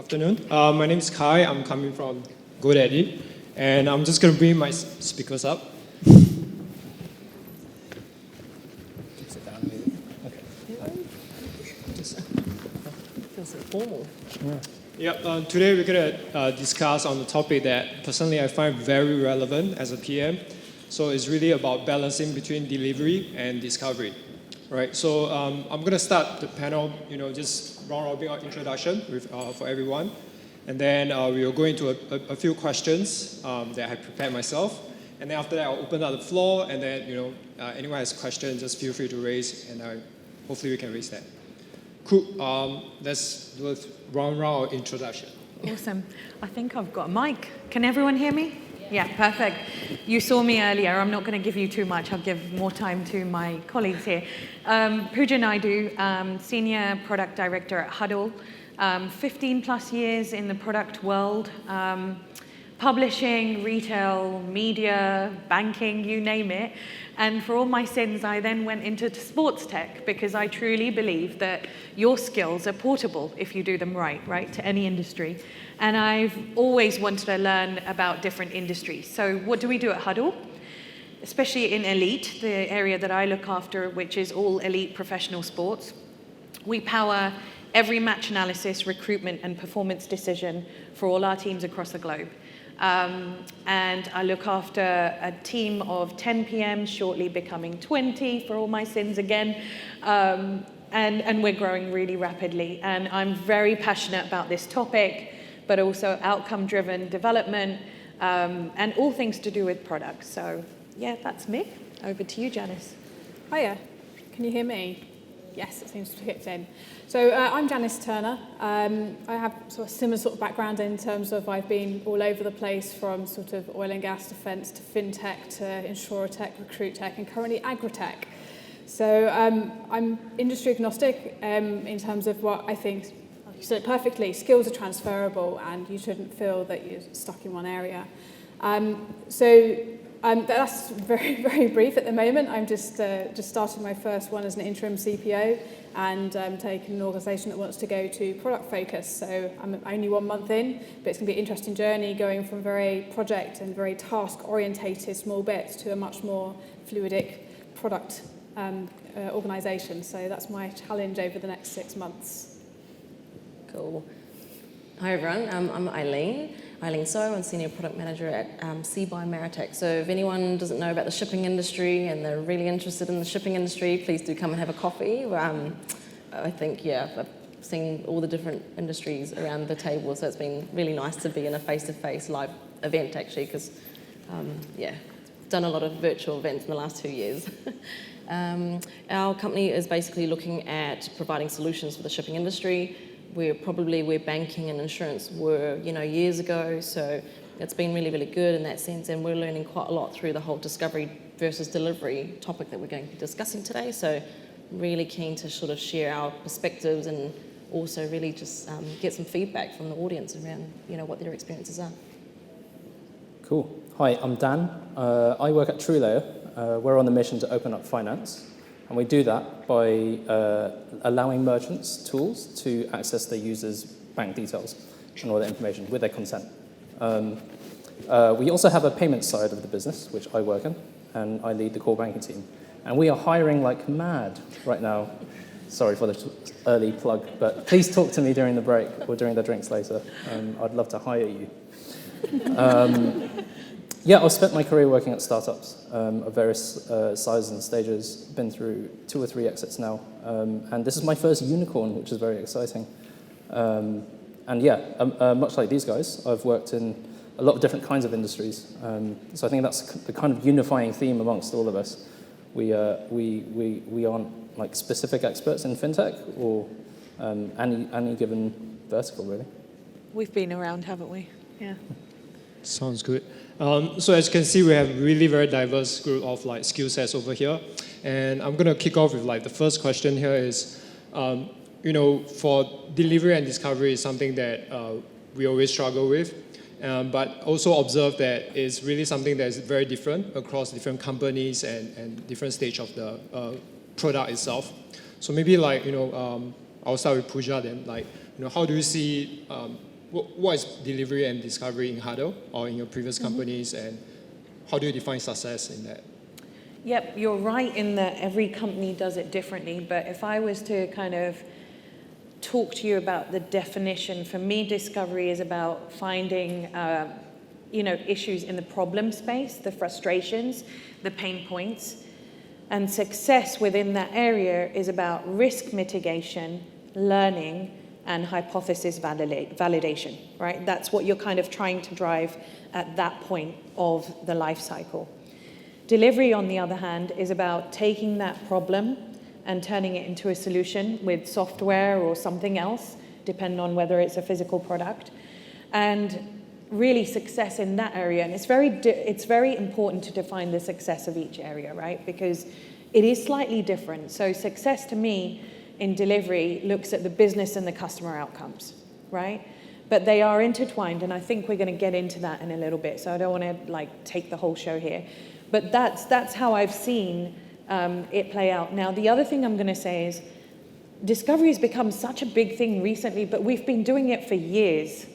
afternoon. My name is Kai. I'm coming from GoDaddy, and I'm just going to bring my speakers up. Sit down, maybe. Okay. Feels so formal. Yep. Today we're going to discuss on the topic that personally I find very relevant as a PM. So it's really about balancing between delivery and discovery. Right. So I'm going to start the panel. Just round robin introduction for everyone, and then we will go into a few questions that I prepared myself, and then after that I'll open up the floor, and then anyone has questions, just feel free to raise, and hopefully we can raise that. Cool. Let's do a round introduction. Awesome. I think I've got a mic. Can everyone hear me? Yeah, perfect. You saw me earlier. I'm not going to give you too much. I'll give more time to my colleagues here. Pooja Naidu, Senior Product Director at Huddle. 15 plus years in the product world. Publishing, retail, media, banking, you name it. And for all my sins, I then went into sports tech because I truly believe that your skills are portable if you do them right, to any industry. And I've always wanted to learn about different industries. So what do we do at Huddle? Especially in elite, the area that I look after, which is all elite professional sports. We power every match analysis, recruitment, and performance decision for all our teams across the globe. And I look after a team of 10 PMs, shortly becoming 20, for all my sins again. And we're growing really rapidly. And I'm very passionate about this topic, but also outcome-driven development, and all things to do with products. So, yeah, that's me. Over to you, Janice. Hiya. Can you hear me? Yes, it seems to have kicked in. So I'm Janice Turner. I have sort of similar sort of background in terms of I've been all over the place, from sort of oil and gas defence to fintech to insurer tech, recruit tech, and currently agri-tech. So I'm industry agnostic in terms of what I think. You said it perfectly. Skills are transferable, and you shouldn't feel that you're stuck in one area. That's very, very brief at the moment. I'm just starting my first one as an interim CPO, and taking an organisation that wants to go to product focus. So I'm only 1 month in, but it's going to be an interesting journey going from very project and very task orientated small bits to a much more fluidic product organisation. So that's my challenge over the next 6 months. Cool. Hi everyone, I'm Eileen So. I'm Senior Product Manager at CBuy Maritech. So if anyone doesn't know about the shipping industry and they're really interested in the shipping industry, please do come and have a coffee. I think, I've seen all the different industries around the table, so it's been really nice to be in a face-to-face live event actually, because, done a lot of virtual events in the last 2 years. Our company is basically looking at providing solutions for the shipping industry. We're probably where banking and insurance were, years ago. So it's been really, really good in that sense. And we're learning quite a lot through the whole discovery versus delivery topic that we're going to be discussing today. So really keen to sort of share our perspectives and also really just get some feedback from the audience around, what their experiences are. Cool. Hi, I'm Dan. I work at TrueLayer. We're on the mission to open up finance. And we do that by allowing merchants tools to access their users' bank details and all their information with their consent. We also have a payments side of the business, which I work in, and I lead the core banking team. And we are hiring like mad right now. Sorry for the early plug, but please talk to me during the break or during the drinks later. I'd love to hire you. I've spent my career working at startups of various sizes and stages, been through 2 or 3 exits now, and this is my first unicorn, which is very exciting. Much like these guys, I've worked in a lot of different kinds of industries, so I think that's the kind of unifying theme amongst all of us. We aren't like specific experts in fintech or any given vertical, really. We've been around, haven't we? Yeah. Sounds good. So as you can see, we have really very diverse group of skill sets over here. And I'm going to kick off with the first question here is, for delivery and discovery is something that we always struggle with. But also observe that it's really something that is very different across different companies and different stage of the product itself. So maybe I'll start with Pooja then. How do you see what is delivery and discovery in Huddle or in your previous companies, and how do you define success in that? Yep, you're right in that every company does it differently, but if I was to kind of talk to you about the definition, for me, discovery is about finding issues in the problem space, the frustrations, the pain points. And success within that area is about risk mitigation, learning, and hypothesis validation, right? That's what you're kind of trying to drive at that point of the life cycle. Delivery, on the other hand, is about taking that problem and turning it into a solution with software or something else, depending on whether it's a physical product. And really success in that area, and it's very important to define the success of each area, right? Because it is slightly different. So success to me in delivery looks at the business and the customer outcomes, right? But they are intertwined, and I think we're going to get into that in a little bit. So I don't want to take the whole show here, but that's how I've seen it play out. Now, the other thing I'm going to say is discovery has become such a big thing recently, but we've been doing it for years.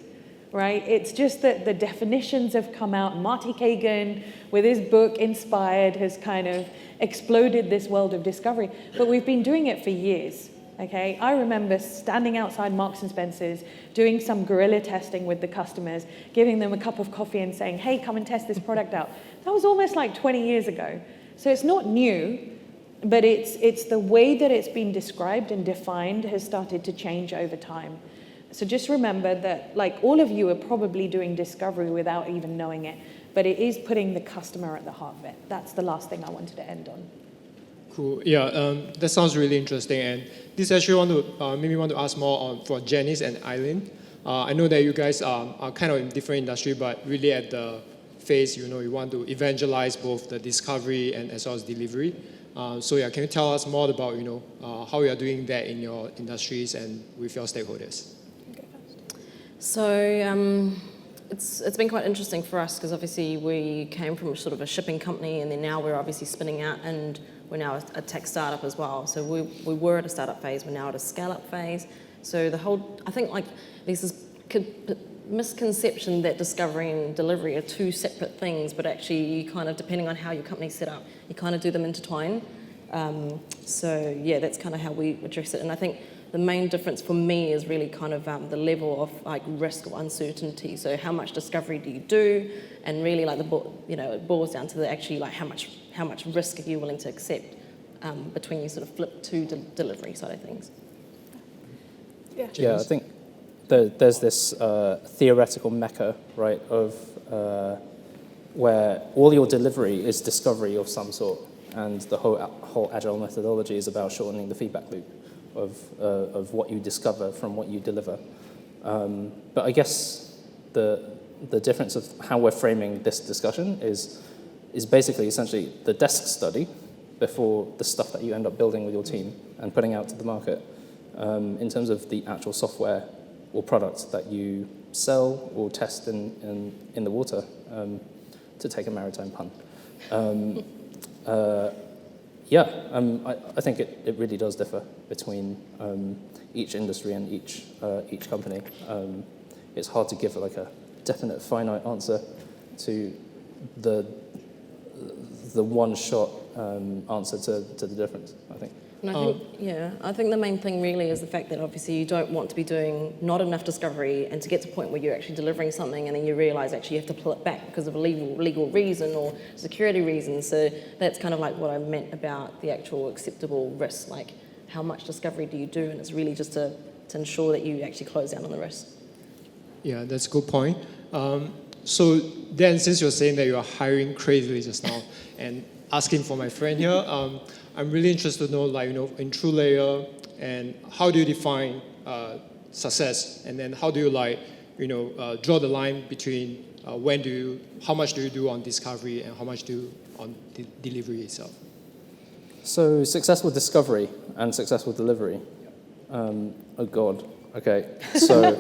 Right? It's just that the definitions have come out. Marty Kagan, with his book Inspired, has kind of exploded this world of discovery. But we've been doing it for years. Okay? I remember standing outside Marks and Spencer's, doing some guerrilla testing with the customers, giving them a cup of coffee and saying, hey, come and test this product out. That was almost like 20 years ago. So it's not new, but it's the way that it's been described and defined has started to change over time. So just remember that, all of you are probably doing discovery without even knowing it, but it is putting the customer at the heart of it. That's the last thing I wanted to end on. Cool. Yeah, that sounds really interesting. And this actually want to ask more for Janice and Eileen. I know that you guys are kind of in different industry, but really at the phase, you want to evangelize both the discovery and as well as delivery. So yeah, can you tell us more about how you are doing that in your industries and with your stakeholders? So it's been quite interesting for us because obviously we came from sort of a shipping company, and then now we're obviously spinning out, and we're now a tech startup as well. So we were at a startup phase, we're now at a scale-up phase. So I think there's this misconception that discovery and delivery are two separate things, but actually you kind of, depending on how your company's set up, you kind of do them intertwine. So yeah, that's kind of how we address it. And I think the main difference for me is really kind of the level of risk or uncertainty. So how much discovery do you do, and really it boils down to actually how much risk are you willing to accept between you sort of flip to delivery side of things. Yeah, I think there's this theoretical mecca, right, of where all your delivery is discovery of some sort, and the whole agile methodology is about shortening the feedback loop of what you discover from what you deliver. But I guess the difference of how we're framing this discussion is basically essentially the desk study before the stuff that you end up building with your team and putting out to the market in terms of the actual software or products that you sell or test in the water, to take a maritime pun. I think it really does differ between each industry and each company. It's hard to give a definite finite answer to the one-shot answer to the difference, I think. And I think the main thing really is the fact that obviously you don't want to be doing not enough discovery and to get to a point where you're actually delivering something and then you realise actually you have to pull it back because of a legal reason or security reasons. So that's kind of what I meant about the actual acceptable risk, how much discovery do you do, and it's really just to ensure that you actually close down on the risk. Yeah, that's a good point. So then, since you're saying that you are hiring crazily just now and asking for my friend here, I'm really interested to know, in TrueLayer, and how do you define success, and then how do you draw the line between how much do you do on discovery and how much do you on delivery itself? So successful discovery and successful delivery. Oh God. Okay. So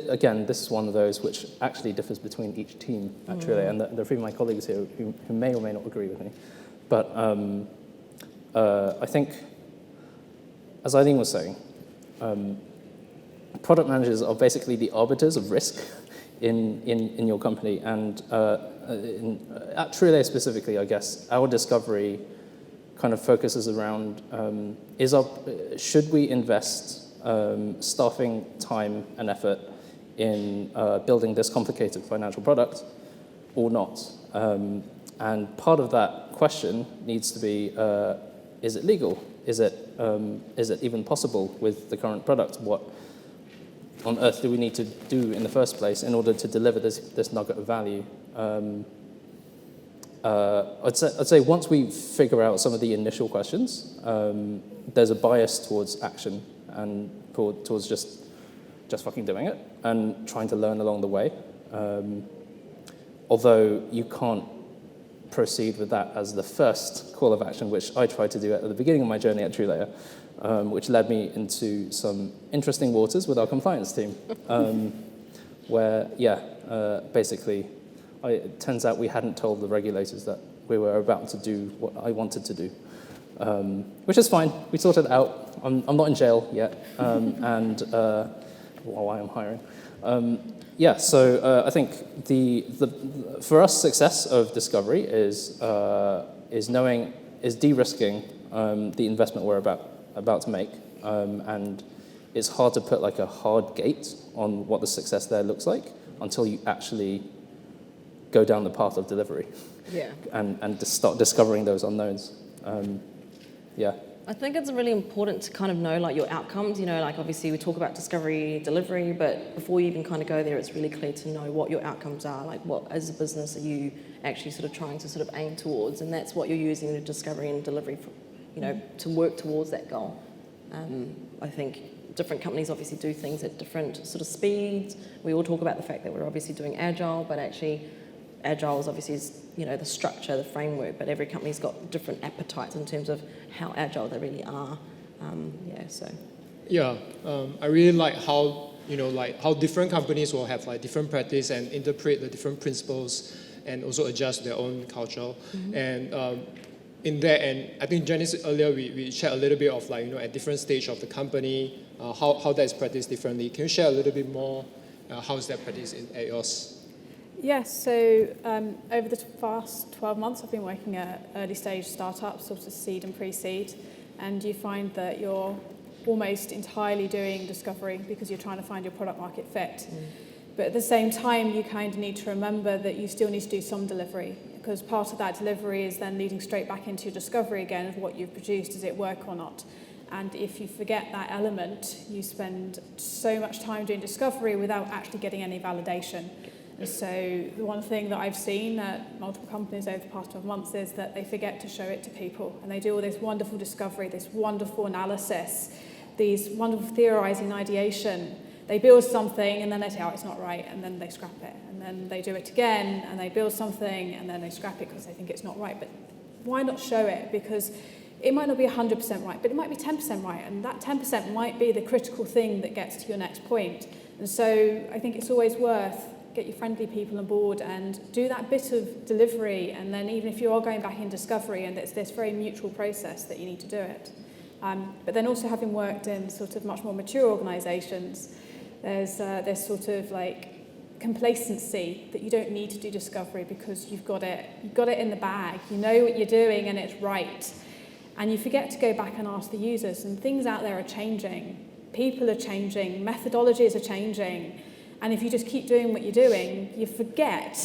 again, this is one of those which actually differs between each team, actually, and there are a few of my colleagues here who may or may not agree with me. But I think, as Eileen was saying, product managers are basically the arbiters of risk in your company. And at Truleo specifically, I guess, our discovery kind of focuses around, should we invest staffing, time, and effort in building this complicated financial product or not? And part of that question needs to be, is it legal? Is it even possible with the current product? What on earth do we need to do in the first place in order to deliver this nugget of value? I'd say once we figure out some of the initial questions, there's a bias towards action and towards just fucking doing it and trying to learn along the way. Although you can't proceed with that as the first call of action, which I tried to do at the beginning of my journey at Truleo, which led me into some interesting waters with our compliance team, where, basically, it turns out we hadn't told the regulators that we were about to do what I wanted to do, which is fine. We sorted it out. I'm not in jail yet, and while I am hiring. So I think for us, success of discovery is de-risking the investment we're about to make, and it's hard to put like a hard gate on what the success there looks like until you actually go down the path of delivery, and start discovering those unknowns. I think it's really important to kind of know like your outcomes, like obviously we talk about discovery, delivery, but before you even kind of go there, it's really clear to know what your outcomes are, like what as a business are you actually sort of trying to sort of aim towards, and that's what you're using the discovery and delivery for, to work towards that goal. I think different companies obviously do things at different sort of speeds. We all talk about the fact that we're obviously doing agile, but actually agile is obviously the structure, the framework, but every company's got different appetites in terms of how agile they really are. I really like how how different companies will have like different practice and interpret the different principles and also adjust their own culture. And in that, and I think Janice earlier we shared a little bit of like at different stage of the company, how that is practiced differently. Can you share a little bit more? How is that practiced at yours? Yes, so over the past 12 months, I've been working at early stage startups, sort of seed and pre-seed, and you find that you're almost entirely doing discovery because you're trying to find your product market fit. But at the same time, you kind of need to remember that you still need to do some delivery, because part of that delivery is then leading straight back into your discovery again of what you've produced, does it work or not? And if you forget that element, you spend so much time doing discovery without actually getting any validation. And so the one thing that I've seen at multiple companies over the past 12 months is that they forget to show it to people. And they do all this wonderful discovery, this wonderful analysis, these wonderful theorizing, ideation. They build something and then they say, oh, it's not right, and then they scrap it. And then they do it again and they build something and then they scrap it because they think it's not right. But why not show it? Because it might not be 100% right, but it might be 10% right. And that 10% might be the critical thing that gets to your next point. And so I think it's always worth get your friendly people on board and do that bit of delivery, and then even if you are going back in discovery, and it's this very mutual process that you need to do it. But then also having worked in sort of much more mature organisations, there's this sort of like complacency that you don't need to do discovery because you've got it in the bag, you know what you're doing and it's right. And you forget to go back and ask the users, and things out there are changing, people are changing, methodologies are changing. And if you just keep doing what you're doing, you forget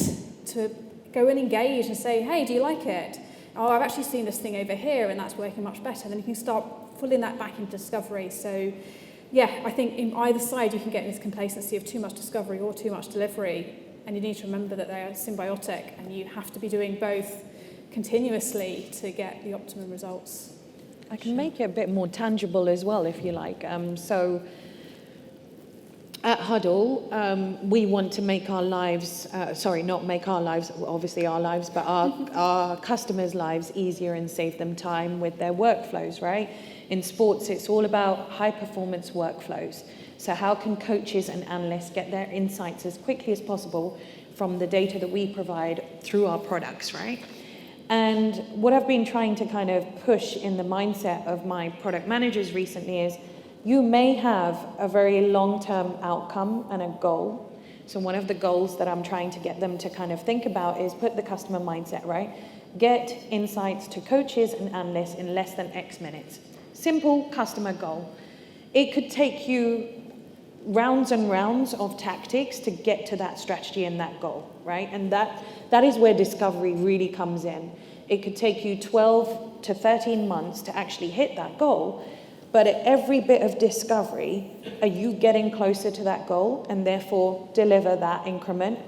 to go and engage and say, hey, do you like it? Oh, I've actually seen this thing over here and that's working much better. Then you can start pulling that back into discovery. So, I think in either side you can get this complacency of too much discovery or too much delivery. And you need to remember that they are symbiotic and you have to be doing both continuously to get the optimum results. I can make it a bit more tangible as well, if you like. At Huddle, we want to make our lives, not make our lives, obviously our lives, but our customers' lives easier and save them time with their workflows, right? In sports, it's all about high-performance workflows. So how can coaches and analysts get their insights as quickly as possible from the data that we provide through our products, right? And what I've been trying to kind of push in the mindset of my product managers recently is, you may have a very long-term outcome and a goal. So one of the goals that I'm trying to get them to kind of think about is put the customer mindset, right? Get insights to coaches and analysts in less than X minutes. Simple customer goal. It could take you rounds and rounds of tactics to get to that strategy and that goal, right? And that is where discovery really comes in. It could take you 12 to 13 months to actually hit that goal, but at every bit of discovery, are you getting closer to that goal and therefore deliver that increment,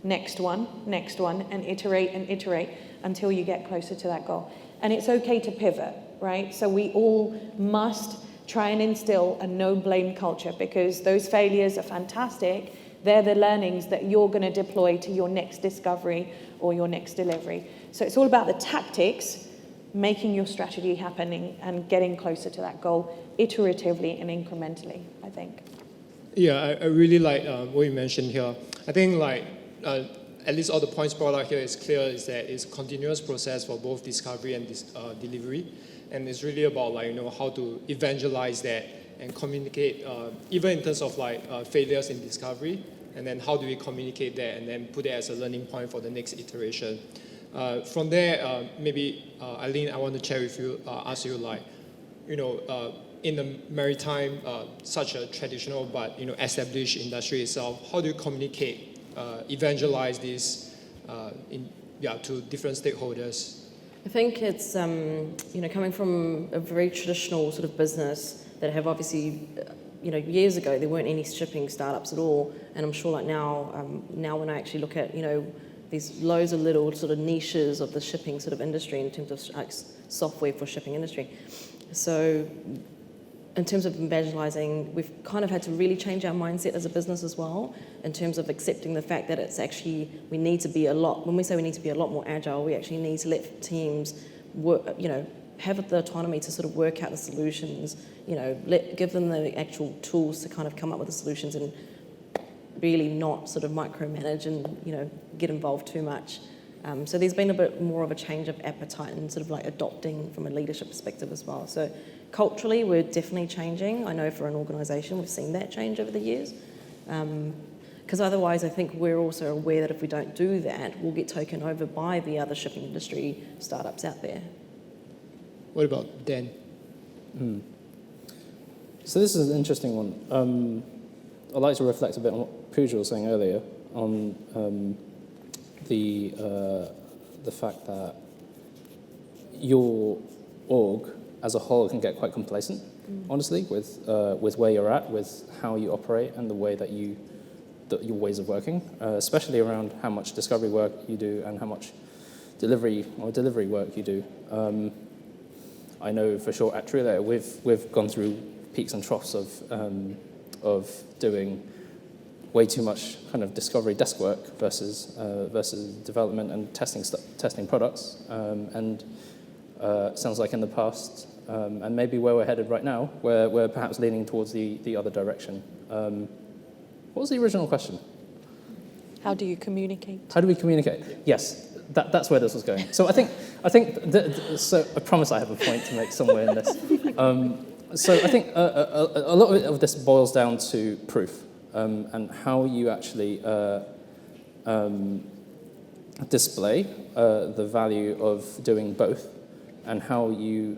next one, and iterate until you get closer to that goal. And it's okay to pivot, right? So we all must try and instill a no-blame culture, because those failures are fantastic. They're the learnings that you're going to deploy to your next discovery or your next delivery. So it's all about the tactics, making your strategy happening and getting closer to that goal iteratively and incrementally, I think. Yeah, I really like what you mentioned here. I think at least all the points brought out here is clear, is that it's a continuous process for both discovery and delivery. And it's really about how to evangelize that and communicate, even in terms of failures in discovery, and then how do we communicate that and then put it as a learning point for the next iteration. From there, maybe Eileen, I want to share with you, ask you in the maritime, such a traditional but established industry itself, how do you communicate, evangelize this to different stakeholders? I think it's, coming from a very traditional sort of business that have obviously, years ago, there weren't any shipping startups at all. And I'm sure now when I actually look at, these loads of little sort of niches of the shipping sort of industry in terms of software for shipping industry. So in terms of evangelizing, we've kind of had to really change our mindset as a business as well, in terms of accepting the fact that it's actually, when we say we need to be a lot more agile, we actually need to let teams work, have the autonomy to sort of work out the solutions, give them the actual tools to kind of come up with the solutions and really not sort of micromanage and, get involved too much. So there's been a bit more of a change of appetite and sort of adopting from a leadership perspective as well. So culturally, we're definitely changing. I know for an organisation, we've seen that change over the years. Because otherwise, I think we're also aware that if we don't do that, we'll get taken over by the other shipping industry startups out there. What about Dan? So this is an interesting one. I'd like to reflect a bit on what Pooja was saying earlier on the fact that your org as a whole can get quite complacent, honestly, with where you're at, with how you operate, and the way that your ways of working, especially around how much discovery work you do and how much delivery work you do. I know for sure at Truleo we've gone through peaks and troughs of doing way too much kind of discovery desk work versus development and testing products. And sounds like in the past, and maybe where we're headed right now, we're perhaps leaning towards the other direction. What was the original question? How do you communicate? How do we communicate? Yes, that's where this was going. So I think so I promise I have a point to make somewhere in this. So I think a lot of this boils down to proof. And how you actually display the value of doing both, and how you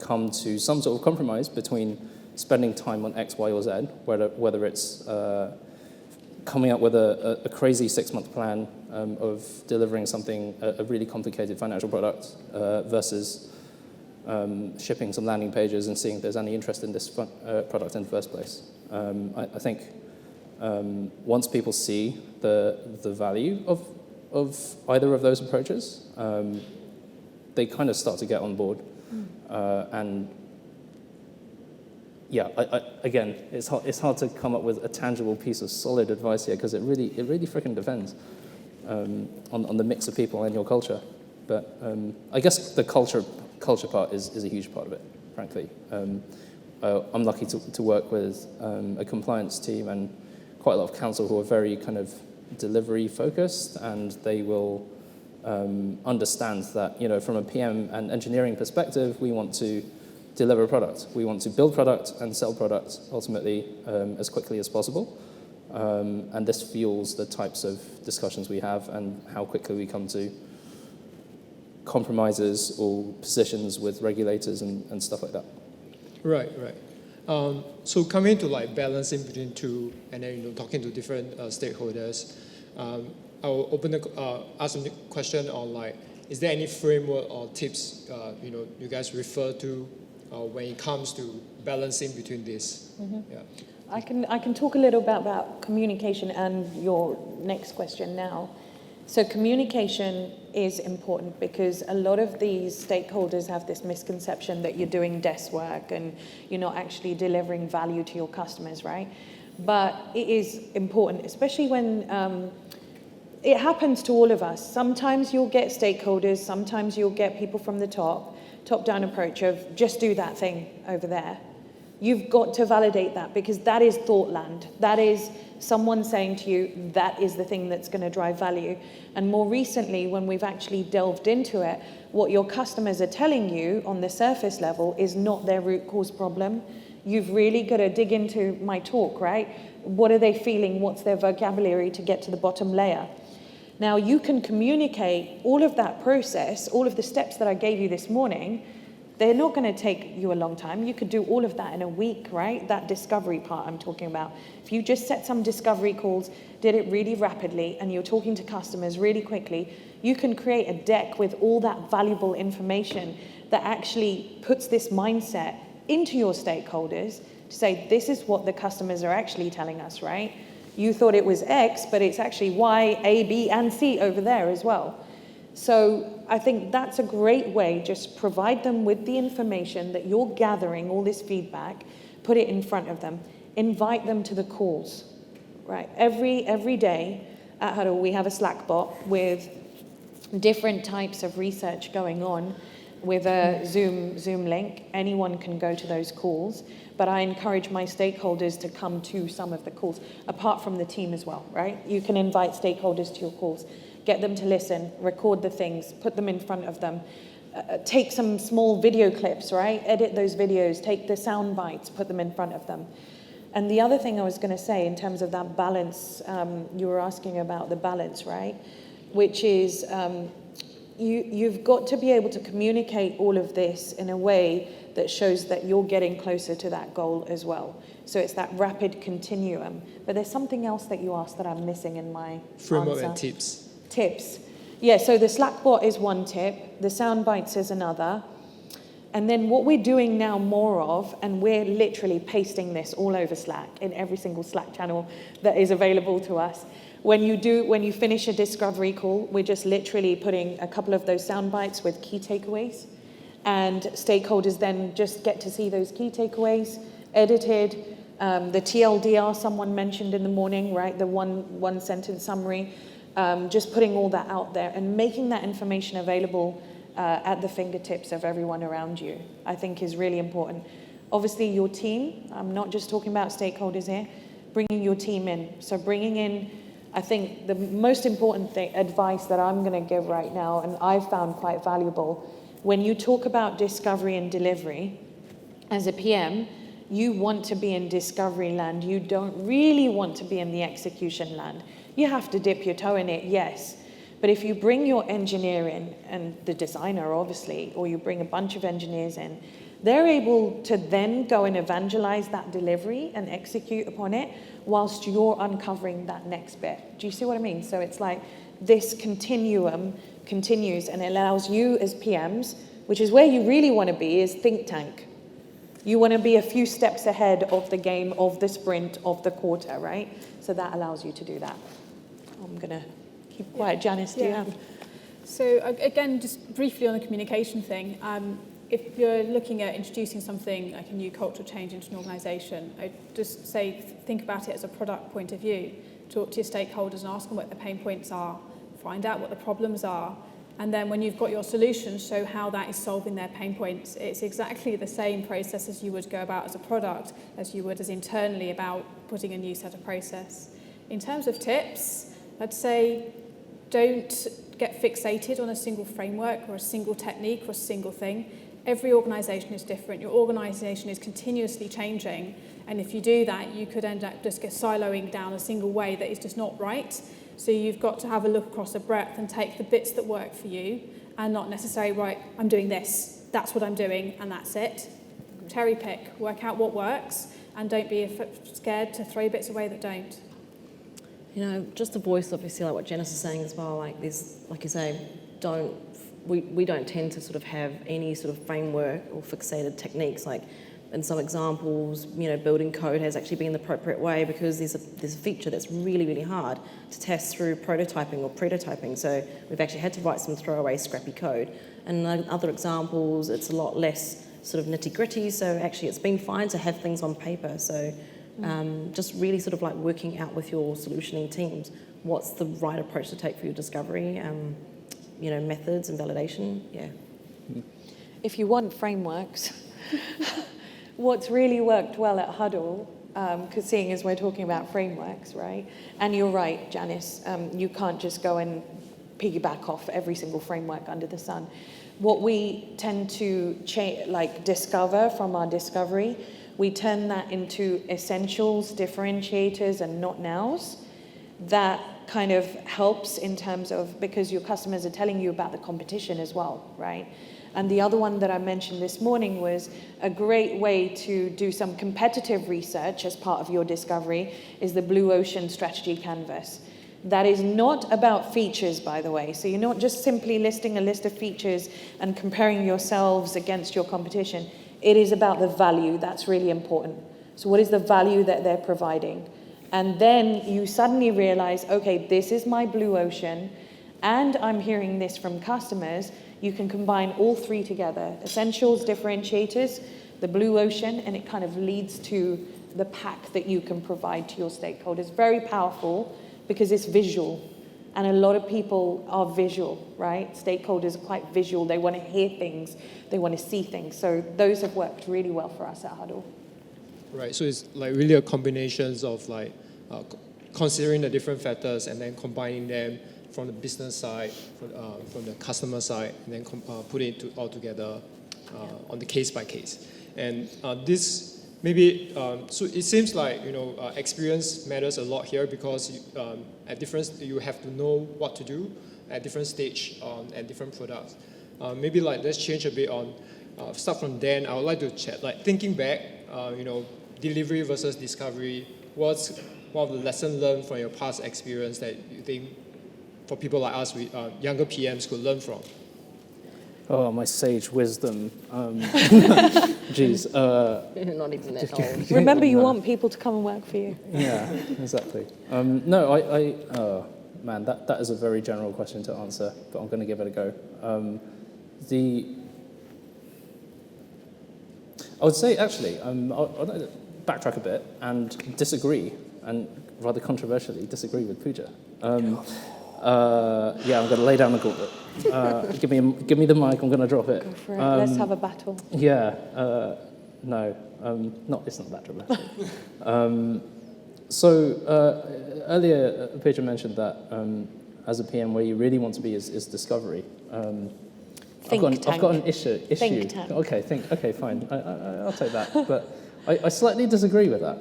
come to some sort of compromise between spending time on X, Y, or Z, whether it's coming up with a crazy 6-month plan of delivering something, a really complicated financial product, versus shipping some landing pages and seeing if there's any interest in this product in the first place. I think once people see the value of either of those approaches, they kind of start to get on board. And yeah, again, it's hard to come up with a tangible piece of solid advice here, because it really freaking depends on the mix of people and your culture. But I guess the culture part is a huge part of it, frankly. I'm lucky to work with a compliance team and quite a lot of counsel who are very kind of delivery focused, and they will understand that, from a PM and engineering perspective, we want to deliver a product. We want to build product and sell product ultimately as quickly as possible. And this fuels the types of discussions we have and how quickly we come to compromises or positions with regulators and stuff like that. Right. So coming to like balancing between two, and then talking to different stakeholders, I'll ask a question on like, is there any framework or tips you guys refer to when it comes to balancing between this? Yeah. I can talk a little bit about communication and your next question now. So communication is important because a lot of these stakeholders have this misconception that you're doing desk work and you're not actually delivering value to your customers, right? But it is important, especially when it happens to all of us. Sometimes you'll get stakeholders, sometimes you'll get people from the top-down approach of just do that thing over there. You've got to validate that because that is thought land. That is someone saying to you, that is the thing that's going to drive value. And more recently, when we've actually delved into it, what your customers are telling you on the surface level is not their root cause problem. You've really got to dig into my talk, right? What are they feeling? What's their vocabulary to get to the bottom layer? Now, you can communicate all of that process, all of the steps that I gave you this morning. They're not going to take you a long time. You could do all of that in a week, right? That discovery part I'm talking about. If you just set some discovery calls, did it really rapidly, and you're talking to customers really quickly, you can create a deck with all that valuable information that actually puts this mindset into your stakeholders to say, this is what the customers are actually telling us, right? You thought it was X, but it's actually Y, A, B, and C over there as well. So I think that's a great way, just provide them with the information that you're gathering, all this feedback, put it in front of them, invite them to the calls, right? Every day at Huddle, we have a Slack bot with different types of research going on with a Zoom link. Anyone can go to those calls, but I encourage my stakeholders to come to some of the calls, apart from the team as well, right? You can invite stakeholders to your calls. Get them to listen, record the things, put them in front of them. Take some small video clips, right? Edit those videos, take the sound bites, put them in front of them. And the other thing I was going to say in terms of that balance, you were asking about the balance, right? Which is you've got to be able to communicate all of this in a way that shows that you're getting closer to that goal as well. So it's that rapid continuum. But there's something else that you asked that I'm missing in my Framework answer. and tips. Tips. Yeah, so the Slack bot is one tip, the sound bites is another. And then what we're doing now more of, and we're literally pasting this all over Slack, in every single Slack channel that is available to us. When you finish a discovery call, we're just literally putting a couple of those sound bites with key takeaways. And stakeholders then just get to see those key takeaways, edited, the TLDR someone mentioned in the morning, right? The one sentence summary. Just putting all that out there and making that information available at the fingertips of everyone around you, I think is really important. Obviously, your team, I'm not just talking about stakeholders here, bringing your team in. So bringing in, I think the most important advice that I'm going to give right now, and I've found quite valuable, when you talk about discovery and delivery, as a PM, you want to be in discovery land. You don't really want to be in the execution land. You have to dip your toe in it, yes. But if you bring your engineer in, and the designer obviously, or you bring a bunch of engineers in, they're able to then go and evangelize that delivery and execute upon it whilst you're uncovering that next bit. Do you see what I mean? So it's like this continuum continues and it allows you as PMs, which is where you really want to be, is think tank. You want to be a few steps ahead of the game, of the sprint, of the quarter, right? So that allows you to do that. I'm going to keep quiet. Janice, do you have? So again, just briefly on the communication thing, if you're looking at introducing something like a new cultural change into an organisation, I'd just say think about it as a product point of view. Talk to your stakeholders and ask them what the pain points are, find out what the problems are, and then when you've got your solutions, show how that is solving their pain points. It's exactly the same process as you would go about as a product, as you would as internally about putting a new set of process. In terms of tips, I'd say don't get fixated on a single framework or a single technique or a single thing. every organisation is different. Your organisation is continuously changing, and if you do that, you could end up just siloing down a single way that is just not right. So you've got to have a look across the breadth and take the bits that work for you, and not necessarily, right, I'm doing this, that's what I'm doing, and that's it. Cherry pick, work out what works, and don't be scared to throw bits away that don't. You know, just to voice obviously like what Janice is saying as well, like there's, like you say, we don't tend to sort of have any sort of framework or fixated techniques. Like in some examples, you know, building code has actually been the appropriate way because there's a feature that's really, really hard to test through prototyping or prototyping. So we've actually had to write some throwaway scrappy code. And in other examples, it's a lot less sort of nitty-gritty. So actually it's been fine to have things on paper. So just really sort of like working out with your solutioning teams what's the right approach to take for your discovery, you know, methods and validation. Yeah. If you want frameworks, what's really worked well at Huddle, because seeing as we're talking about frameworks, right? And you're right, Janice, you can't just go and piggyback off every single framework under the sun. What we tend to discover from our discovery, we turn that into essentials, differentiators, and not nows. That kind of helps in terms of, because your customers are telling you about the competition as well, right? And the other one that I mentioned this morning was a great way to do some competitive research as part of your discovery is the Blue Ocean Strategy Canvas. That is not about features, by the way. So you're not just simply listing a list of features and comparing yourselves against your competition. It is about the value. That's really important. So what is the value that they're providing? And then you suddenly realize, okay, this is my blue ocean, and I'm hearing this from customers. You can combine all three together, essentials, differentiators, the blue ocean, and it kind of leads to the pack that you can provide to your stakeholders. Very powerful because it's visual. And a lot of people are visual, right? Stakeholders are quite visual. They want to hear things. They want to see things. So those have worked really well for us at Huddle. Right, so it's like really a combination of like considering the different factors and then combining them from the business side, from the customer side, and then putting it all together on the case by case. And this maybe, so it seems like, experience matters a lot here because you have to know what to do at different stage and different products. Maybe let's change a bit on, start from Dan. I would like to chat, thinking back, delivery versus discovery, what's one of the lessons learned from your past experience that you think for people like us, younger PMs could learn from? Oh, my sage wisdom. Geez. Not even that old. Remember, you want people to come and work for you. Yeah, exactly. No, man, that is a very general question to answer, but I'm going to give it a go. I would say, actually, I'll backtrack a bit and disagree, and rather controversially disagree with Pooja. Yeah, I'm going to lay down the gauntlet. Give me the mic, I'm going to drop it. Go for it. Let's have a battle. Yeah, no, it's not that dramatic. Earlier, Pooja mentioned that as a PM, where you really want to be is discovery. I've got an issue. Think tank. Okay, fine. I'll take that. But I slightly disagree with that.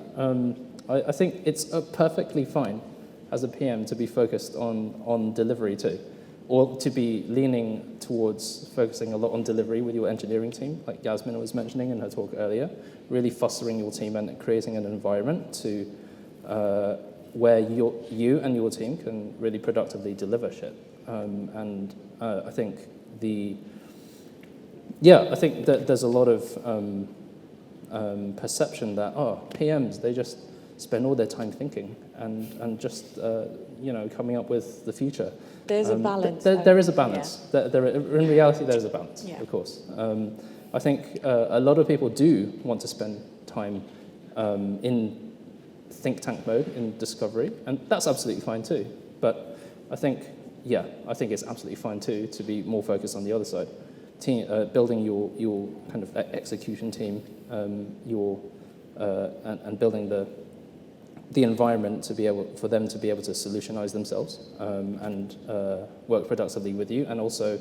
I think it's perfectly fine as a PM to be focused on delivery too, or to be leaning towards focusing a lot on delivery with your engineering team, like Yasmin was mentioning in her talk earlier, really fostering your team and creating an environment to where you and your team can really productively deliver shit. I think I think that there's a lot of perception that PMs, they just spend all their time thinking and just coming up with the future. There's a balance. There is a balance. Yeah. In reality, there is a balance, of course. I think a lot of people do want to spend time in think tank mode, in discovery, and that's absolutely fine too. But I think it's absolutely fine too to be more focused on the other side. Building your kind of execution team, and building the environment for them to be able to solutionize themselves and work productively with you, and also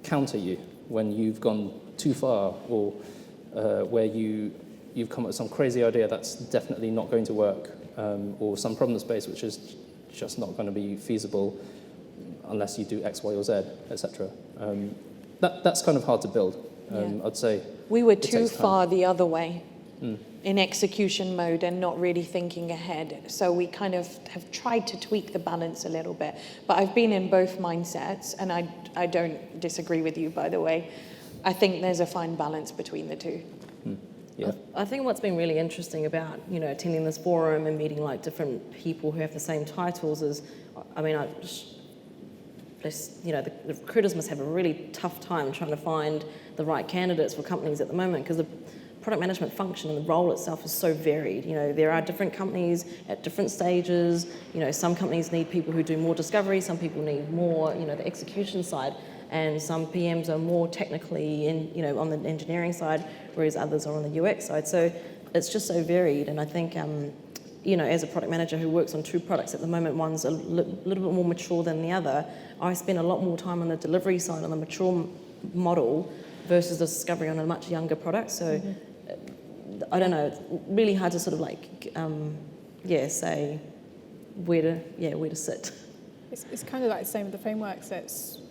counter you when you've gone too far, or where you've come up with some crazy idea that's definitely not going to work, or some problem space which is just not going to be feasible unless you do X, Y, or Z, etc. That's kind of hard to build, I'd say. We were It too takes time. far the other way in execution mode and not really thinking ahead. So we kind of have tried to tweak the balance a little bit. But I've been in both mindsets, and I don't disagree with you, by the way. I think there's a fine balance between the two. Yeah. I think what's been really interesting about, attending this forum and meeting like different people who have the same titles is, the recruiters must have a really tough time trying to find the right candidates for companies at the moment, because the product management function and the role itself is so varied. There are different companies at different stages. Some companies need people who do more discovery, some people need more, the execution side, and some PMs are more technically on the engineering side, whereas others are on the UX side. So it's just so varied, and I think as a product manager who works on two products at the moment, one's a little bit more mature than the other. I spend a lot more time on the delivery side, on the mature model, versus the discovery on a much younger product. So I don't know, it's really hard to sort of say where to sit. It's kind of like the same with the frameworks.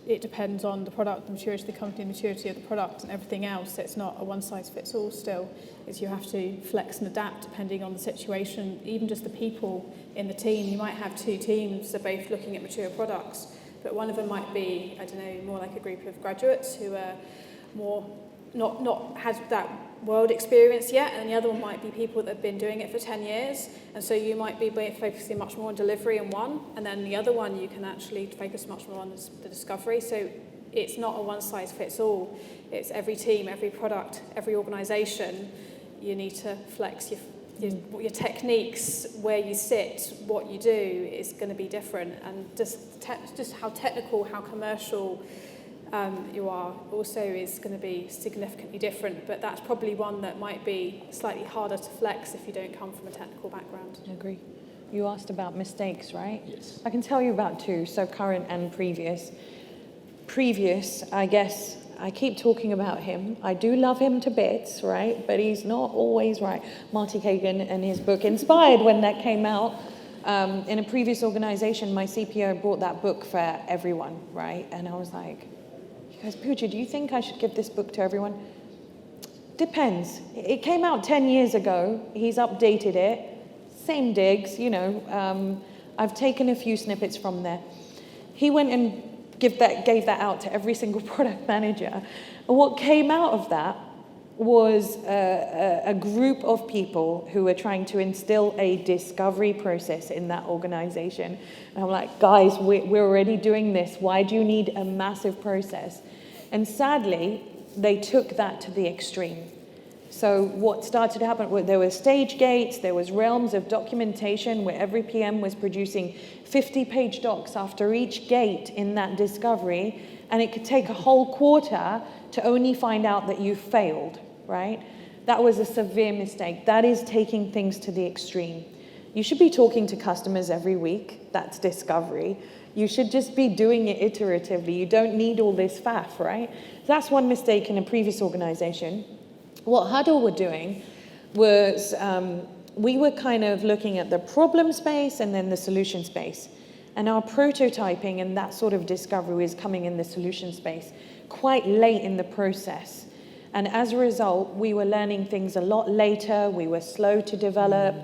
It depends on the product, the maturity of the company, the maturity of the product, and everything else. It's not a one-size-fits-all still. You have to flex and adapt depending on the situation, even just the people in the team. You might have two teams that are both looking at mature products, but one of them might be, more like a group of graduates who are more not had that world experience yet, and the other one might be people that have been doing it for 10 years, and so you might be focusing much more on delivery in one, and then the other one you can actually focus much more on the discovery. So it's not a one-size-fits-all. It's every team, every product, every organisation. You need to flex your techniques, where you sit, what you do is going to be different, and just how technical, how commercial you are also is going to be significantly different, but that's probably one that might be slightly harder to flex if you don't come from a technical background. I agree. You asked about mistakes, right? Yes. I can tell you about two, so current and previous. Previous, I guess, I keep talking about him. I do love him to bits, right? But he's not always right. Marty Kagan and his book Inspired, when that came out, in a previous organization, my CPO bought that book for everyone, right? And I was like, he goes, Pooja, do you think I should give this book to everyone? Depends. It came out 10 years ago. He's updated it. Same digs, I've taken a few snippets from there. He went and gave that out to every single product manager. And what came out of that was a group of people who were trying to instill a discovery process in that organization. And I'm like, guys, we're already doing this. Why do you need a massive process? And sadly, they took that to the extreme. So what started to happen, there were stage gates, there was realms of documentation where every PM was producing 50-page docs after each gate in that discovery, and it could take a whole quarter to only find out that you failed, right? That was a severe mistake. That is taking things to the extreme. You should be talking to customers every week. That's discovery. You should just be doing it iteratively. You don't need all this faff, right? That's one mistake in a previous organization. What Huddle were doing was we were kind of looking at the problem space and then the solution space. And our prototyping and that sort of discovery was coming in the solution space quite late in the process. And as a result, we were learning things a lot later. We were slow to develop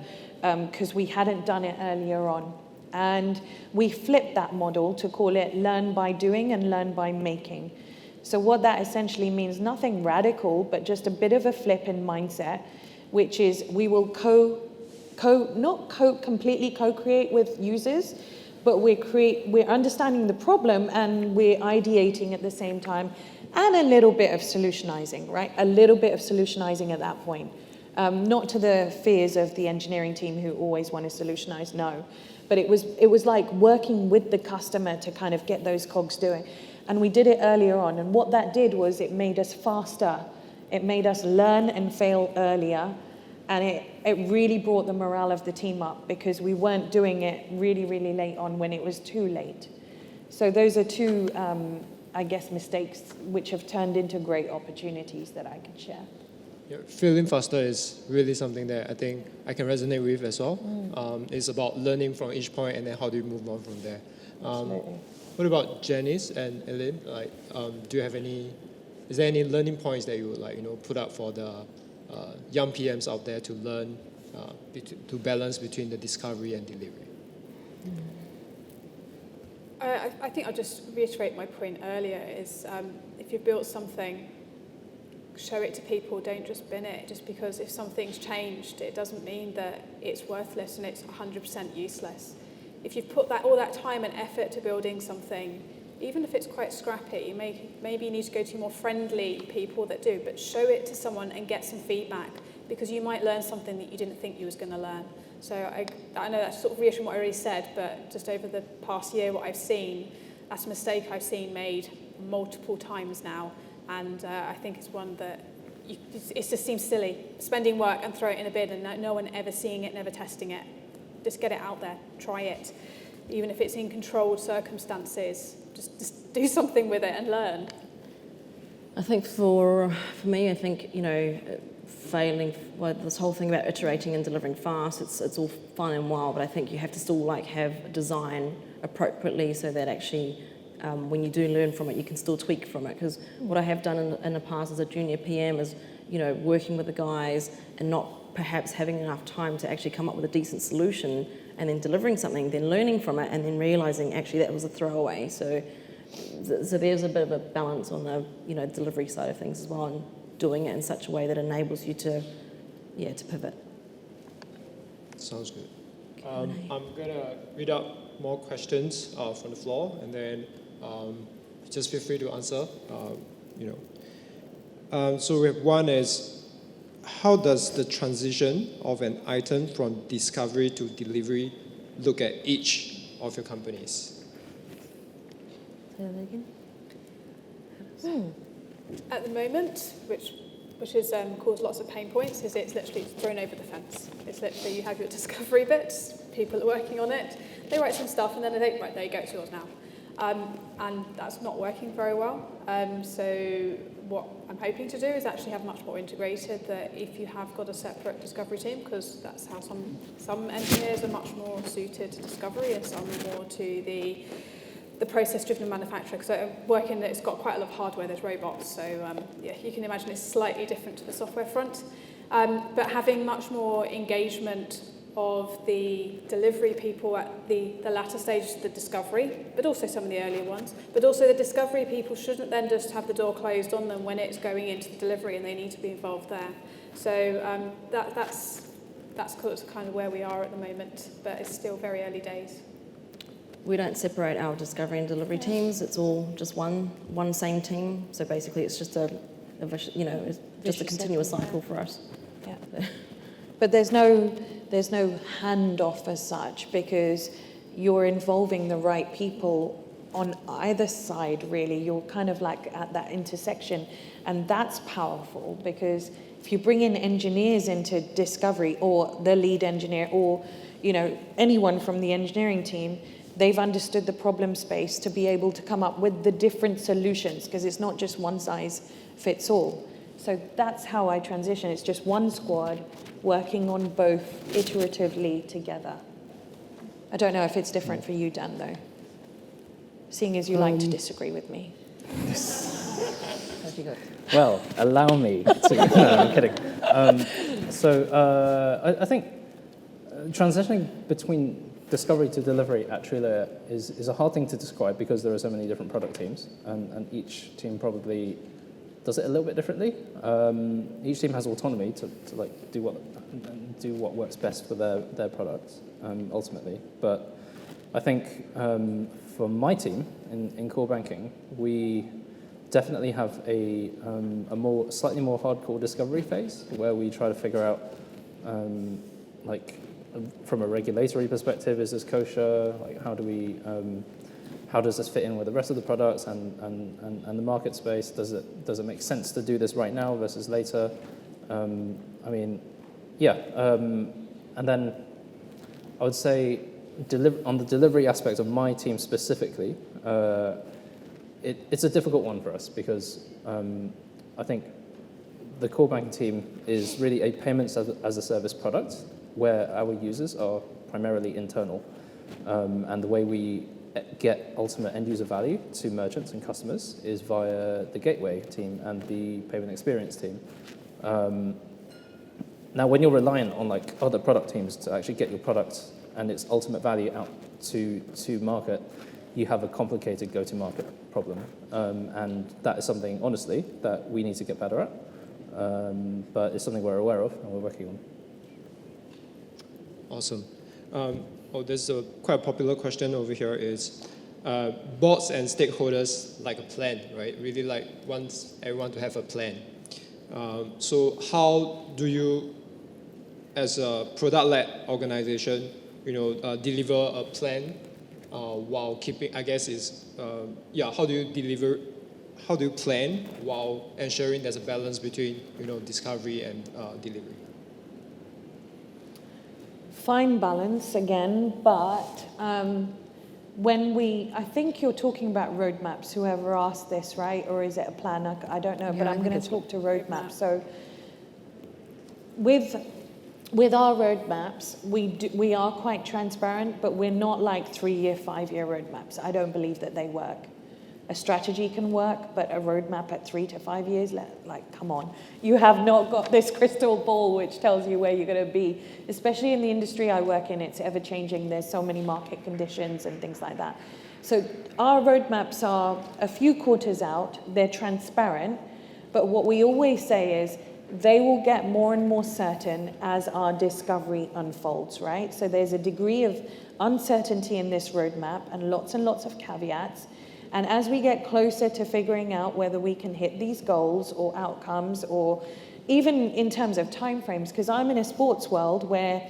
because we hadn't done it earlier on. And we flipped that model to call it learn by doing and learn by making. So what that essentially means, nothing radical, but just a bit of a flip in mindset, which is we will completely co-create with users, but we're understanding the problem and we're ideating at the same time, and a little bit of solutionizing, right? A little bit of solutionizing at that point. Not to the fears of the engineering team who always want to solutionize, no. But it was like working with the customer to kind of get those cogs doing. And we did it earlier on. And what that did was it made us faster. It made us learn and fail earlier. And it really brought the morale of the team up because we weren't doing it really, really late on when it was too late. So those are two I guess, mistakes which have turned into great opportunities that I could share. Yeah, feeling faster is really something that I think I can resonate with as well. It's about learning from each point and then how do you move on from there. Absolutely. What about Janice and Elaine? Like, do you have any? Is there any learning points that you would like put up for the young PMs out there to learn to balance between the discovery and delivery? I think I'll just reiterate my point earlier is if you've built something, show it to people, don't just bin it. Just because if something's changed, it doesn't mean that it's worthless and it's 100% useless. If you've put all that time and effort to building something, even if it's quite scrappy, maybe you need to go to more friendly people that do, but show it to someone and get some feedback, because you might learn something that you didn't think you was going to learn. So I know that's sort of reassuring what I already said, but just over the past year, what I've seen, that's a mistake I've seen made multiple times now, and I think it's one that it just seems silly, spending work and throw it in a bin and no one ever seeing it, never testing it. Just get it out there, try it. Even if it's in controlled circumstances, just do something with it and learn. I think for me, I think, failing, well, this whole thing about iterating and delivering fast, it's all fun and wild, but I think you have to still have design appropriately so that actually when you do learn from it, you can still tweak from it. Because what I have done in the past as a junior PM is, working with the guys and not perhaps having enough time to actually come up with a decent solution and then delivering something, then learning from it and then realising actually that was a throwaway. So there's a bit of a balance on the delivery side of things as well, and doing it in such a way that enables you to pivot. Sounds good. I'm gonna read out more questions from the floor, and then just feel free to answer. So we have one is, how does the transition of an item from discovery to delivery look at each of your companies? Say that again? At the moment, which has caused lots of pain points, is it's literally thrown over the fence. It's literally you have your discovery bits, people are working on it, they write some stuff, and then they think, right, there you go, it's yours now. And that's not working very well. So what I'm hoping to do is actually have much more integrated, that if you have got a separate discovery team, because that's how some engineers are much more suited to discovery and some more to the process-driven manufacturer, because it's got quite a lot of hardware, there's robots, so you can imagine it's slightly different to the software front. But having much more engagement of the delivery people at the latter stages of the discovery, but also some of the earlier ones. But also the discovery people shouldn't then just have the door closed on them when it's going into the delivery, and they need to be involved there. So that's kind of where we are at the moment, but it's still very early days. We don't separate our discovery and delivery teams. It's all just one same team. So basically, it's just it's just a continuous cycle for us. Yeah. But there's no handoff as such, because you're involving the right people on either side, really. You're kind of like at that intersection, and that's powerful, because if you bring in engineers into discovery, or the lead engineer, or anyone from the engineering team, they've understood the problem space to be able to come up with the different solutions, because it's not just one size fits all. So that's how I transition. It's just one squad working on both iteratively together. I don't know if it's different for you, Dan, though, seeing as you like to disagree with me. How'd you go? Well, allow me to. No, I'm kidding. I think transitioning between discovery to delivery at TrueLayer is a hard thing to describe, because there are so many different product teams, and each team probably does it a little bit differently. Each team has autonomy to do what works best for their products ultimately. But I think for my team in core banking, we definitely have a slightly more hardcore discovery phase, where we try to figure out from a regulatory perspective, is this kosher? How does this fit in with the rest of the products and the market space? Does it make sense to do this right now versus later? And then I would say on the delivery aspect of my team specifically, it's a difficult one for us because I think the core banking team is really a payments as a service product where our users are primarily internal. And the way we get ultimate end user value to merchants and customers is via the gateway team and the payment experience team. Now, when you're reliant on like other product teams to actually get your product and its ultimate value out to market, you have a complicated go-to-market problem. And that is something, honestly, that we need to get better at. But it's something we're aware of and we're working on. Awesome. There's a quite popular question over here is, boards and stakeholders like a plan, right? Really like wants everyone to have a plan. So how do you, as a product-led organization, deliver a plan while keeping, I guess how do you plan while ensuring there's a balance between, discovery and delivery? Fine balance again, but I think you're talking about roadmaps, whoever asked this, right? Or is it a plan? I don't know, but I'm going to talk to roadmaps. So with our roadmaps, we are quite transparent, but we're not like 3-year, 5-year roadmaps. I don't believe that they work. A strategy can work, but a roadmap at 3 to 5 years, come on. You have not got this crystal ball which tells you where you're going to be. Especially in the industry I work in, it's ever changing. There's so many market conditions and things like that. So our roadmaps are a few quarters out. They're transparent, but what we always say is they will get more and more certain as our discovery unfolds, right? So there's a degree of uncertainty in this roadmap and lots of caveats. And as we get closer to figuring out whether we can hit these goals or outcomes, or even in terms of timeframes, because I'm in a sports world where,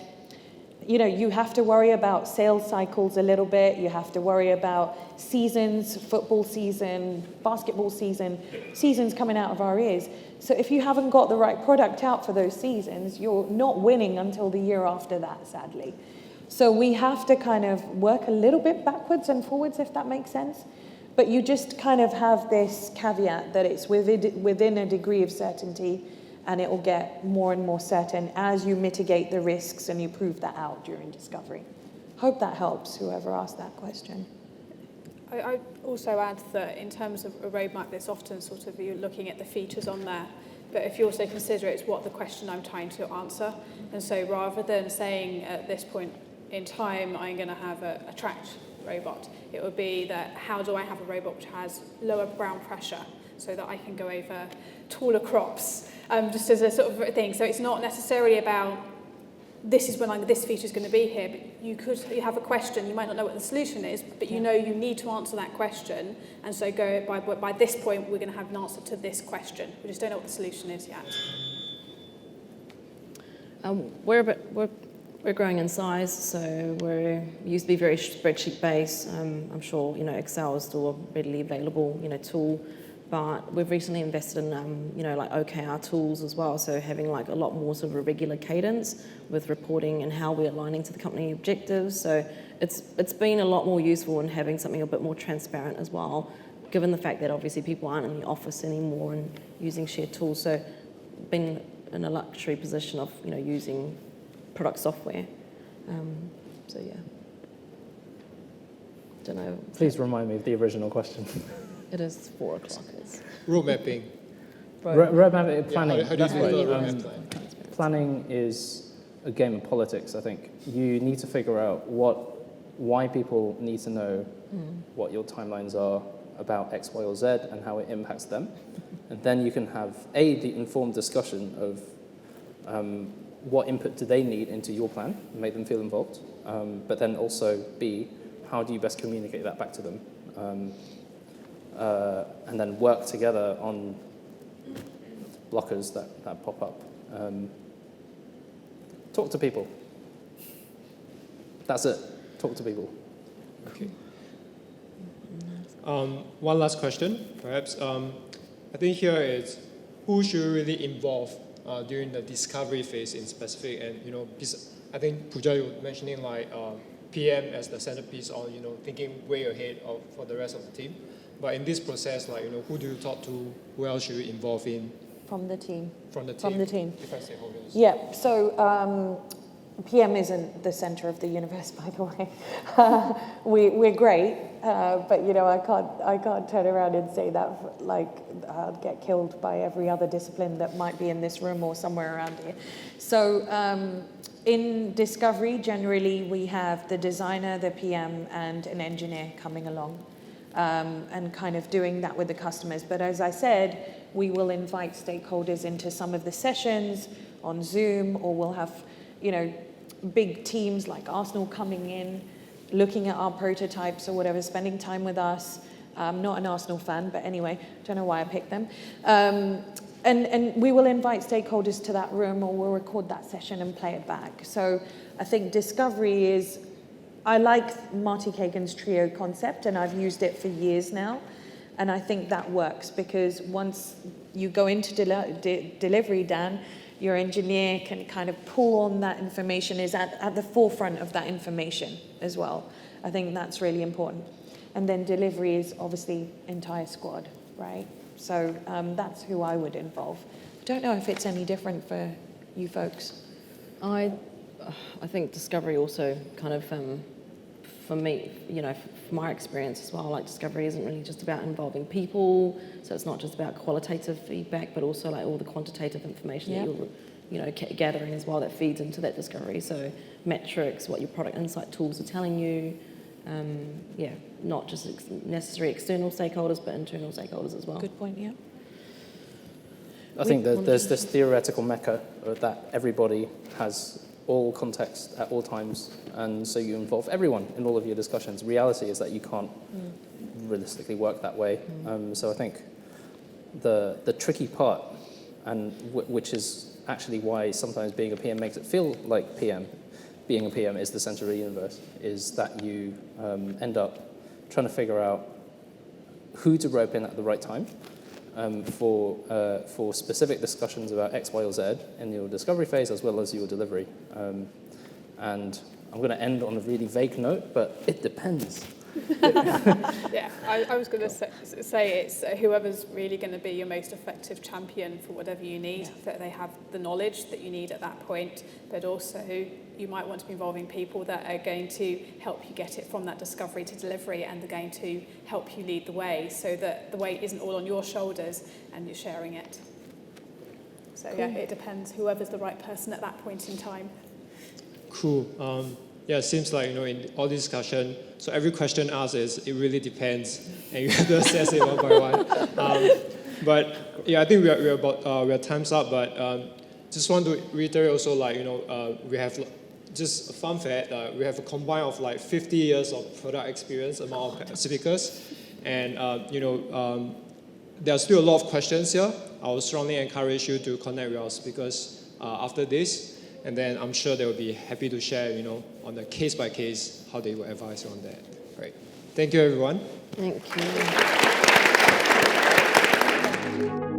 you have to worry about sales cycles a little bit. You have to worry about seasons, football season, basketball season, seasons coming out of our ears. So if you haven't got the right product out for those seasons, you're not winning until the year after that, sadly. So we have to kind of work a little bit backwards and forwards, if that makes sense. But you just kind of have this caveat that it's within a degree of certainty, and it will get more and more certain as you mitigate the risks and you prove that out during discovery. Hope that helps, whoever asked that question. I also add that in terms of a roadmap, it's often sort of you're looking at the features on there, but if you also consider it's what the question I'm trying to answer. And so rather than saying at this point in time, I'm going to have a tracked robot, it would be that how do I have a robot which has lower ground pressure so that I can go over taller crops, just as a sort of thing. So it's not necessarily about this is when this feature is going to be here, but you have a question, you might not know what the solution is, but you know you need to answer that question, and so go by this point we're going to have an answer to this question. We just don't know what the solution is yet. We're growing in size, so we used to be very spreadsheet based. I'm sure Excel is still a readily available tool, but we've recently invested in OKR tools as well. So having a lot more sort of a regular cadence with reporting and how we're aligning to the company objectives. So it's been a lot more useful in having something a bit more transparent as well, given the fact that obviously people aren't in the office anymore and using shared tools. So been in a luxury position of using product software. So yeah. Don't know. Please remind me of the original question. It is 4 o'clock. Road mapping. Roadmap planning. Yeah, how do you That's do right. the roadmap plan? Planning is a game of politics, I think. You need to figure out why people need to know what your timelines are about X, Y, or Z and how it impacts them. And then you can have, the informed discussion of what input do they need into your plan and make them feel involved. But then also, B, how do you best communicate that back to them? And then work together on blockers that pop up. Talk to people. That's it. Talk to people. Okay. One last question, perhaps. I think here is who should really involve during the discovery phase in specific, and I think Pooja, you were mentioning PM as the centerpiece, or thinking way ahead for the rest of the team. But in this process, like, who do you talk to? Who else should you involve in From the team. from the team? From the team. Different stakeholders. Yeah, so PM isn't the centre of the universe, by the way. We're great, but I can't turn around and say that I'd get killed by every other discipline that might be in this room or somewhere around here. So in discovery, generally we have the designer, the PM, and an engineer coming along. And kind of doing that with the customers. But as I said, we will invite stakeholders into some of the sessions on Zoom, or we'll have, big teams like Arsenal coming in, looking at our prototypes or whatever, spending time with us. I'm not an Arsenal fan, but anyway, don't know why I picked them. And we will invite stakeholders to that room, or we'll record that session and play it back. So I think discovery is, I like Marty Kagan's trio concept, and I've used it for years now. And I think that works because once you go into delivery, Dan, your engineer can kind of pull on that information, is at the forefront of that information as well. I think that's really important. And then delivery is obviously entire squad, right? So that's who I would involve. I don't know if it's any different for you folks. I think discovery also kind of, for me, from my experience as well, like discovery isn't really just about involving people, so it's not just about qualitative feedback, but also like all the quantitative information that you're gathering as well that feeds into that discovery. So metrics, what your product insight tools are telling you, not just necessary external stakeholders, but internal stakeholders as well. Good point, yeah. I think that there's this theoretical mecca that everybody has all context at all times, and so you involve everyone in all of your discussions. Reality is that you can't realistically work that way. So I think the tricky part, and which is actually why sometimes being a PM makes it feel like being a PM is the center of the universe, is that you end up trying to figure out who to rope in at the right time for specific discussions about X, Y, or Z in your discovery phase as well as your delivery. And I'm going to end on a really vague note, but it depends. Yeah, I was going to say it's whoever's really going to be your most effective champion for whatever you need, that they have the knowledge that you need at that point, but also you might want to be involving people that are going to help you get it from that discovery to delivery, and they're going to help you lead the way so that the weight isn't all on your shoulders and you're sharing it. So yeah, it depends whoever's the right person at that point in time. Cool. It seems like, in all this discussion, so every question asked is, it really depends, and you have to assess it one by one. But yeah, I think we're time's up, but just want to reiterate also, we have just a fun fact, we have a combine of 50 years of product experience among our speakers, and there are still a lot of questions here. I would strongly encourage you to connect with our speakers after this. And then I'm sure they will be happy to share, on the case by case, how they will advise you on that. Right. Thank you, everyone. Thank you.